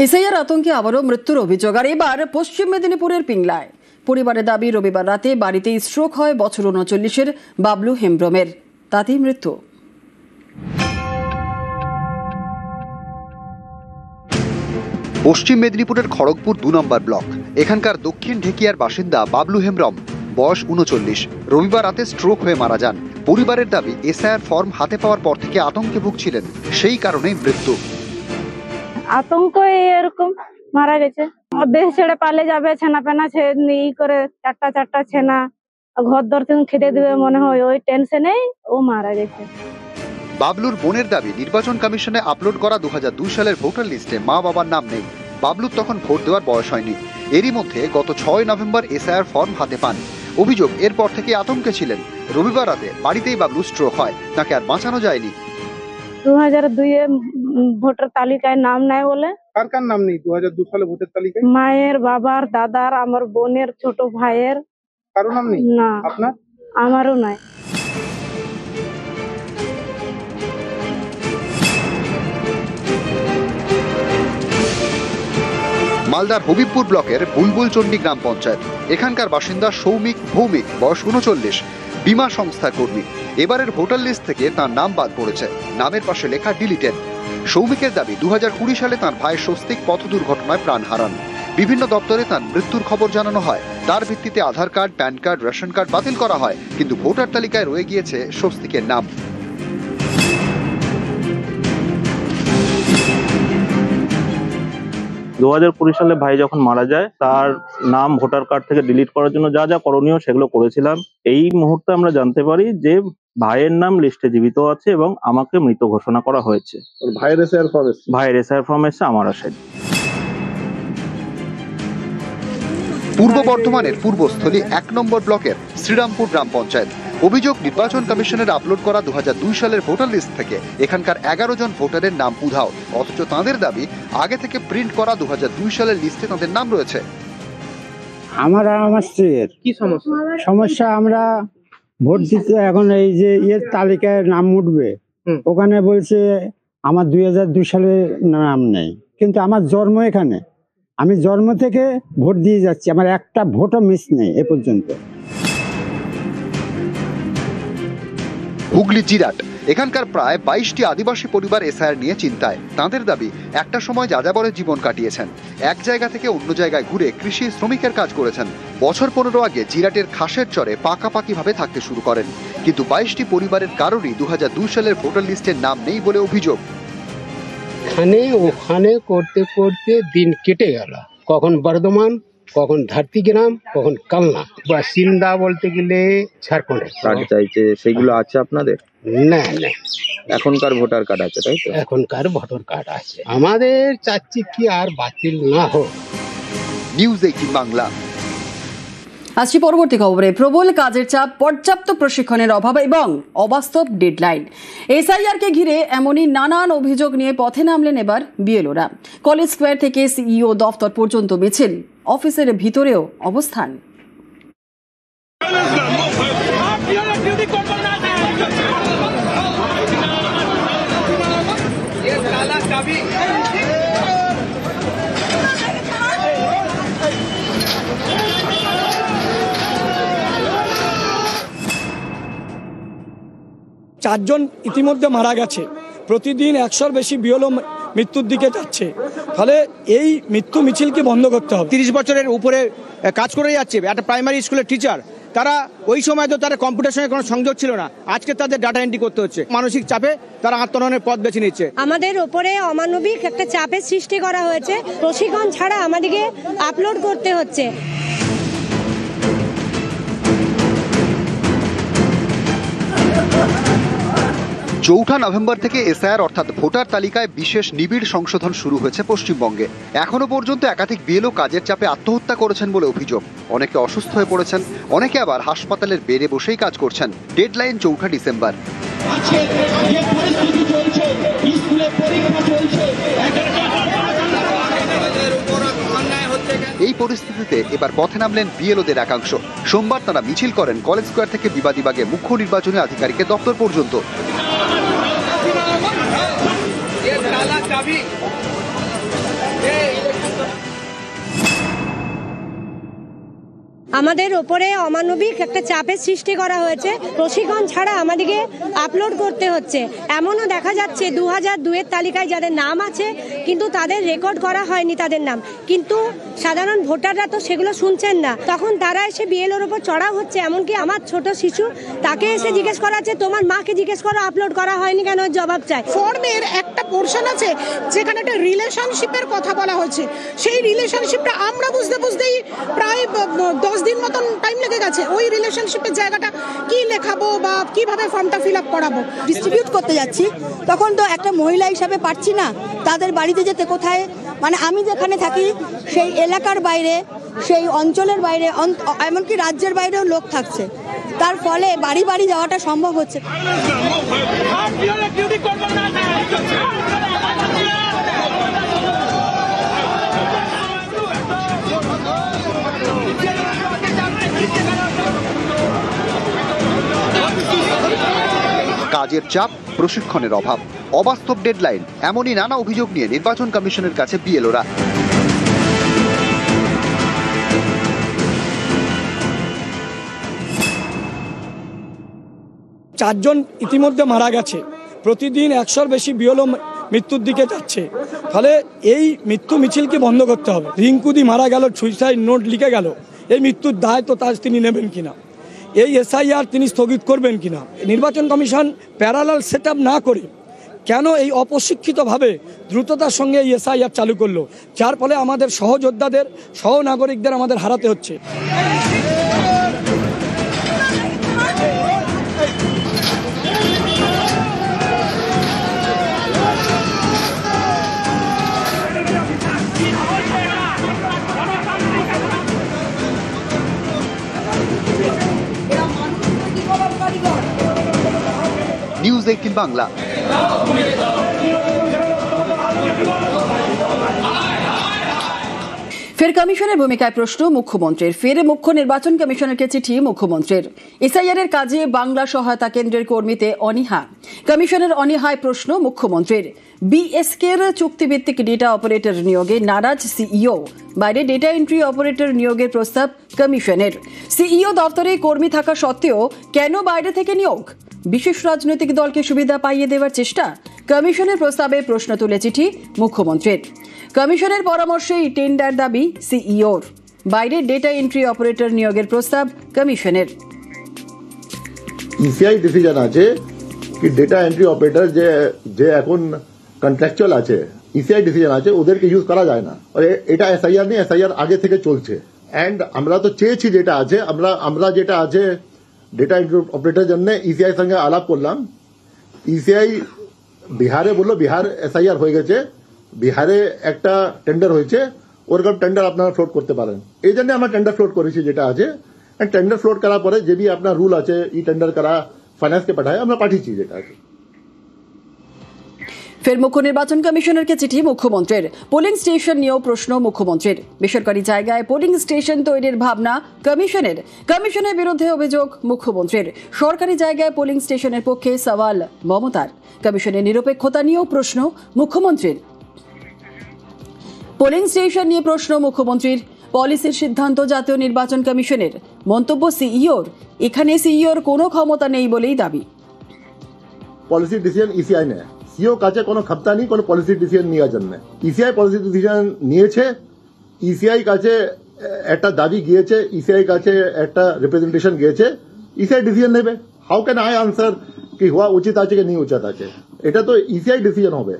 SIR আতঙ্কে আবারও মৃত্যুর অভিযোগ, আর এবার পশ্চিম মেদিনীপুরের পিংলায়। পরিবারের দাবি, রবিবার রাতে বাড়িতেই স্ট্রোক হয় বছর ৩৯-এর বাবলু হেমব্রমের, তাতেই মৃত্যু। পশ্চিম মেদিনীপুরের খড়গপুর ২ নম্বর ব্লক। এখানকার দক্ষিণ ঢেকিয়ার বাসিন্দা বাবলু হেমব্রম, বয়স ৩৯, রবিবার রাতে স্ট্রোক হয়ে মারা যান। পরিবারের দাবি, এসআইআর ফর্ম হাতে পাওয়ার পর থেকে আতঙ্কে ভুগছিলেন, সেই কারণেই মৃত্যু। আতঙ্ক এরকম মারা গেছে, দেশ ছেড়ে পালে যাবে, ছেনা পেনা করে চারটা ছেনা, ঘর দর খেতে দিবে মনে হয়, ওই টেনশনেই ও মারা গেছে। বাবলুর বোনের দাবি, নির্বাচন কমিশনে আপলোড করা ২০০২ সালের ভোটার লিস্টে মা বাবার নাম নেই। বাবলুর তখন ভোট দেওয়ার বয়স হয়নি। এরই মধ্যে গত ৬ নভেম্বর এসআইআর ফর্ম হাতে পান। অভিযোগ, এরপর থেকে আতঙ্কে ছিলেন। রবিবার রাতে বাড়িতেই বাবলু স্ট্রোক হয়, তাকে আর বাঁচানো যায়নি। ২০০২-এ ভোটার তালিকায় নাম নাই বলে। কার কার নাম নেই ২০০২ সালে ভোটার তালিকায়? মায়ের, বাবার, দাদার, আমার বোনের, ছোট ভাইয়ের। কারো নাম নেই? না। আপনার? আমারও নাই। মালদার হবিবপুর ব্লকের বুলবুলচন্ডী গ্রাম পঞ্চায়েত। এখানকার বাসিন্দা সৌমিক ভৌমিক, বয়স ৩৯, বীমা সংস্থার কর্মী। এবারের ভোটার লিস্ট থেকে তার নাম বাদ পড়েছে, নামের পাশে লেখা ডিলিটেড। সৌমিকের দাবি, ২০২০ সালে তার ভাইয়ের স্বস্তিক পথ দুর্ঘটনায় প্রাণ হারান। বিভিন্ন দপ্তরে তার মৃত্যুর খবর জানানো হয়। তার ভিত্তিতে Aadhaar card, PAN card, ration card বাতিল করা হয়, কিন্তু ভোটার তালিকায় রয়ে গিয়েছে স্বস্তিকের নাম। ২০২০ সালে ভাই যখন মারা যায়, তার নাম ভোটার কার্ড থেকে ডিলিট করার জন্য যা যা করণীয় সেগুলো করেছিলাম। এই মুহূর্তে আমরা জানতে পারি যে ভাইয়ের নাম লিস্টে জীবিত আছে এবং আমাকে মৃত ঘোষণা করা হয়েছে। ভাইয়ের এসআইআর ফর্ম এসে আমার আসেনি। পূর্ব বর্ধমানের পূর্বস্থলী ১ নম্বর ব্লকের শ্রীরামপুর গ্রাম পঞ্চায়েত। অভিযোগ, নির্বাচন কমিশনের আপলোড করা ২০০২ সালের ভোটার লিস্ট থেকে এখানকার ১১ জন ভোটারের নাম উধাও, অথচ তাঁদের দাবি আগে থেকে প্রিন্ট করা ২০০২ সালের লিস্টে তাঁদের নাম রয়েছে। আমার স্ত্রীর কি সমস্যা, আমরা ভোট দিতে এখন এই যে তালিকায় নাম উঠবে, ওখানে বলছে আমার ২০০২ সালের নাম নেই, কিন্তু আমার জন্ম এখানে, আমি জন্ম থেকে ভোট দিয়ে যাচ্ছি, আমার একটা ভোটও মিস নেই এ পর্যন্ত। হুগলি জিরাট। এখানকার প্রায় ২২টি আদিবাসী পরিবার এসআইআর নিয়ে চিন্তায়। তাঁদের দাবি, একটা সময় যাযাবরে জীবন কাটিয়েছেন, এক জায়গা থেকে অন্য জায়গায় ঘুরে কৃষি শ্রমিকের কাজ করেছেন। বছর ১৫ আগে জিরাটের খাসের চরে পাকাপাকিভাবে থাকতে শুরু করেন, কিন্তু ২২টি পরিবারের কারোরই ২০০২ সালের ভোটার লিস্টের নাম নেই বলে অভিযোগ। ওখানে করতে করতে দিন কেটে গেল, কখন বর্ধমান, কখন ধারতিগ্রাম, কখন কালনা। বাসিন্দা বলতে গেলে ঝাড়খণ্ডের। কার্ড চাইছে, সেগুলো আছে আপনাদের? না, এখনকার ভোটার কার্ড আছে, তাই তো? এখনকার ভোটার কার্ড আছে। আমাদের চাচ্ছি কি আর বাতিল না হোক। নিউজ 18 বাংলা। আসছি পরবর্তী খবরে। প্রবল কাজের চাপ, পর্যাপ্ত প্রশিক্ষণের অভাব এবং অবাস্তব ডেডলাইন, এসআইআরকে ঘিরে এমনই নানান অভিযোগ নিয়ে পথে নামলেন এবার বিএলওরা। কলেজ স্কোয়ার থেকে সিইও দফতর পর্যন্ত মিছিল, অফিসের ভিতরেও অবস্থান। চারজন ইতিমধ্যে মারা গেছে, প্রতিদিন ১০০-র বেশি বিএলও মৃত্যুর দিকে যাচ্ছে। ফলে এই মৃত্যু মিছিলকে বন্ধ করতে হবে। ৩০ বছরের উপরে কাজ করে যাচ্ছে, একটা প্রাইমারি স্কুলের টিচার, তারা ওই সময় তো তারা কম্পিউটার সঙ্গে কোনো সংযোগ ছিল না, আজকে তাদের ডাটা এন্ট্রি করতে হচ্ছে। মানসিক চাপে তারা আত্মহননের পথ বেছে নিচ্ছে। আমাদের ওপরে অমানবিক একটা চাপের সৃষ্টি করা হয়েছে, প্রশিক্ষণ ছাড়া আমাদেরকে আপলোড করতে হচ্ছে। চৌঠা নভেম্বর থেকে এসআইআর অর্থাৎ ভোটার তালিকায় বিশেষ নিবিড় সংশোধন শুরু হয়েছে পশ্চিমবঙ্গে। এখনো পর্যন্ত একাধিক বিএলও কাজের চাপে আত্মহত্যা করেছেন বলে অভিযোগ। অনেকে অসুস্থ হয়ে পড়েছেন, অনেকে আবার হাসপাতালের বেডে বসেই কাজ করছেন। ডেডলাইন ৪ঠা ডিসেম্বর। এই পরিস্থিতিতে এবার পথে নামলেন বিএলওদের একাংশ। সোমবার তারা মিছিল করেন কলেজ স্কোয়ার থেকে বিবাদীবাগে মুখ্য নির্বাচনী আধিকারিকের দপ্তর পর্যন্ত। আমাদের ওপরে অমানবিক একটা চাপের সৃষ্টি করা হয়েছে। প্রশিক্ষণ ছাড়া আমাদেরকে আপলোড করতে হচ্ছে। এমনও দেখা যাচ্ছে 2002-এর তালিকায় যাদের নাম আছে কিন্তু তাদের রেকর্ড করা হয়নি তাদের নাম, কিন্তু সাধারণ ভোটাররা তো সেগুলো শুনছেন না। তখন তারা এসে বিএলওর ওপর চড়াও হচ্ছে। এমনকি আমার ছোট শিশু, তাকে এসে জিজ্ঞেস করা হচ্ছে তোমার মাকে জিজ্ঞেস করো আপলোড করা হয়নি কেন, জবাব চাই। ফর্মের একটা পোর্শন আছে যেখানে একটা রিলেশনশিপের কথা বলা হয়েছে। সেই রিলেশনশিপটা আমরা বুঝতেই প্রায় 10 দিন মতন টাইম লেগে গেছে। ওই রিলেশনশিপের জায়গাটা কি লেখাবো বা কিভাবে ফর্মটা ফিল আপ করাবো, ডিস্ট্রিবিউট করতে যাচ্ছি তখন তো একটা মহিলা হিসাবে পারছি না তাদের বাড়িতে যেতে। কোথায় মানে আমি যেখানে থাকি সেই এলাকার বাইরে, সেই অঞ্চলের বাইরে, এমনকি রাজ্যের বাইরেও লোক থাকছে, তার ফলে বাড়ি বাড়ি যাওয়াটা সম্ভব হচ্ছে। কাজের চাপ, প্রশিক্ষণের অভাব, অবাস্তব ডেডলাইন, এমনই নানা অভিযোগ নিয়ে নির্বাচন কমিশনের কাছে বিএলওরা। চারজন ইতিমধ্যে মারা গেছে, প্রতিদিন 100-র বেশি বিএলও মৃত্যুর দিকে যাচ্ছে। ফলে এই মৃত্যু মিছিলকে বন্ধ করতে হবে। রিঙ্কুদি মারা গেল, সুইসাইড নোট লিখে গেল, এই মৃত্যুর দায় তো তার তিনি নেবেন কিনা, এই এসআইআর তিনি স্থগিত করবেন কিনা। নির্বাচন কমিশন প্যারালাল সেট না করে কেন এই অপ্রশিক্ষিতভাবে দ্রুততার সঙ্গে এই এসআইআর চালু করলো, যার ফলে আমাদের সহযোদ্ধাদের, সহনাগরিকদের আমাদের হারাতে হচ্ছে। নিউজ 18 বাংলা। ফের কমিশনের ভূমিকায় প্রশ্ন মুখ্যমন্ত্রীর। ফের মুখ্য নির্বাচন কমিশনারকে চিঠি মুখ্যমন্ত্রীর। এসআইআর এর কাজে বাংলা সহায়তা কেন্দ্রের কর্মীতে অনীহা। কমিশনের অনীহায় প্রশ্ন মুখ্যমন্ত্রীর। বিএসকে এর চুক্তিভিত্তিক ডেটা অপারেটর নিয়োগে নারাজ সিইও, বাইরে ডেটা এন্ট্রি অপারেটর নিয়োগের প্রস্তাব কমিশনের। সিইও দপ্তরে কর্মী থাকা সত্ত্বেও কেন বাইরে থেকে নিয়োগ? বিশেষ রাজনৈতিক দলকে সুবিধা পাইয়ে দেওয়ার চেষ্টা। কমিশনের প্রস্তাবে প্রশ্ন তুলে চিঠি মুখ্যমন্ত্রীর। কমিশনের পরামর্শেই টেন্ডার দাবি সিইওর, বাইরে ডেটা এন্ট্রি অপারেটর নিয়োগের প্রস্তাব কমিশনের। ইসিআই ডিসিশন আছে কি ডেটা এন্ট্রি অপারেটর যে এখন কন্ট্রাকচুয়াল আছে, ইসিআই ডিসিশন আছে, ওদেরকে ইউজ করা যায় না। আর এটা এসআইআর নেই, এসআইআর আগে থেকে চলছে। এন্ড আমরা তো চেয়েছি যেটা আছে, আমরা যেটা আছে ডেটা এন্ট্রি অপারেটর জন্য ইসিআই সঙ্গে আলাপ করলাম। ইসিআই বিহারে বললো বিহার এসআইআর হয়ে গেছে, বিহারে একটা টেন্ডার হয়েছে, ওরকম টেন্ডার আপনারা ফ্লোট করতে পারেন। এই জন্য আমরা টেন্ডার ফ্লোট করেছি যেটা আছে। টেন্ডার ফ্লোট করার পরে যে भी আপনার রুল আছে, ই টেন্ডার করা ফাইন্যান্সকে পাঠায়, আমরা পাঠিয়েছি যেটা আছে। ফের মুখ্য নির্বাচন কমিশনারকে চিঠি মুখ্যমন্ত্রীর। পোলিং স্টেশন নিয়েও প্রশ্ন মুখ্যমন্ত্রীর। বেসরকারি জায়গায় পোলিং স্টেশন তৈরির ভাবনা কমিশনের। কমিশনের বিরুদ্ধে অভিযোগ মুখ্যমন্ত্রীর। সরকারি জায়গায় পোলিং স্টেশনের পক্ষে সওয়াল মমতার। কমিশনের নিরপেক্ষতা নিয়েও প্রশ্ন মুখ্যমন্ত্রীর। পোলিং স্টেশন নিয়ে প্রশ্ন মুখ্যমন্ত্রীর। পলিসির সিদ্ধান্ত জাতীয় নির্বাচন কমিশনের। মন্তব্য সিইওর। এখানে সিইওর কোনো ক্ষমতা নেই বলেই দাবি। পলিসি ডিসিশন ইসিআই নেয়, সিও কাছে কোনো ক্ষমতা নেই কোনো পলিসি ডিসিশন নেওয়ার জন্য। ইসিআই পলিসি ডিসিশন নিয়েছে, ইসিআই কাছে একটা দাবি গিয়েছে, ইসিআই কাছে একটা রিপ্রেজেন্টেশন গিয়েছে, ইসিআই ডিসিশন নেবে। হাউ ক্যান আই আনসার কি হওয়া উচিত আছে কি নেই উচিত আছে? এটা তো ইসিআই ডিসিশন হবে।